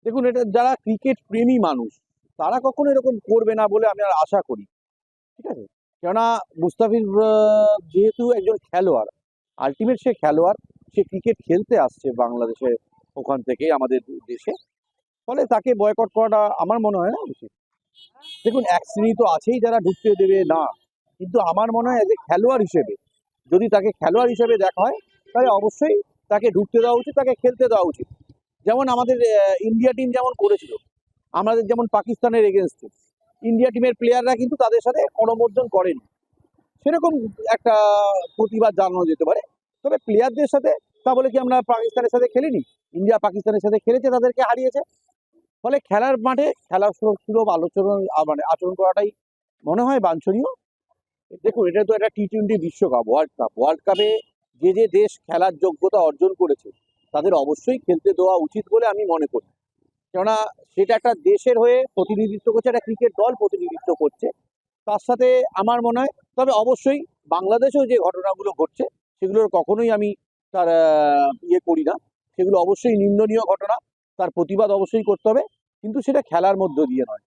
দেখুন, এটা যারা ক্রিকেট প্রেমী মানুষ তারা কখনো এরকম করবে না বলে আমি আর আশা করি। ঠিক আছে? কেননা মুস্তাফিজ যেহেতু একজন খেলোয়াড়, আল্টিমেট সে খেলোয়াড়, সে ক্রিকেট খেলতে আসছে বাংলাদেশে, ওখান থেকে আমাদের দেশে। ফলে তাকে বয়কট করাটা আমার মনে হয় না উচিত। দেখুন, এক শ্রেণী তো আছেই যারা ঢুকতে দেবে না, কিন্তু আমার মনে হয় যে খেলোয়াড় হিসেবে, যদি তাকে খেলোয়াড় হিসেবে দেখা হয় তাহলে অবশ্যই তাকে ঢুকতে দেওয়া উচিত, তাকে খেলতে দেওয়া উচিত। যেমন আমাদের ইন্ডিয়া টিম যেমন করেছিল, আমাদের যেমন পাকিস্তানের এগেনস্টে ইন্ডিয়া টিমের প্লেয়াররা কিন্তু তাদের সাথে অনুমোদন করেনি, সেরকম একটা প্রতিবাদ জানানো যেতে পারে। তবে প্লেয়ারদের সাথে, তা বলে কি আমরা পাকিস্তানের সাথে খেলিনি? ইন্ডিয়া পাকিস্তানের সাথে খেলেছে, তাদেরকে হারিয়েছে। ফলে খেলার মাঠে খেলার সুলভ আলোচনা মানে আচরণ করাটাই মনে হয় বাঞ্ছনীয়। দেখুন, এটা তো একটা টি-20 বিশ্বকাপ, ওয়ার্ল্ড কাপে যে যে দেশ খেলার যোগ্যতা অর্জন করেছে তাদের অবশ্যই খেলতে দেওয়া উচিত বলে আমি মনে করি। কেননা সেটা একটা দেশের হয়ে প্রতিনিধিত্ব করছে, একটা ক্রিকেট দল প্রতিনিধিত্ব করছে। তার সাথে আমার মনে হয়, তবে অবশ্যই বাংলাদেশেও যে ঘটনাগুলো ঘটছে সেগুলোর কখনোই আমি তার ইয়ে করি না। সেগুলো অবশ্যই নিন্দনীয় ঘটনা, তার প্রতিবাদ অবশ্যই করতে হবে, কিন্তু সেটা খেলার মধ্য দিয়ে নয়।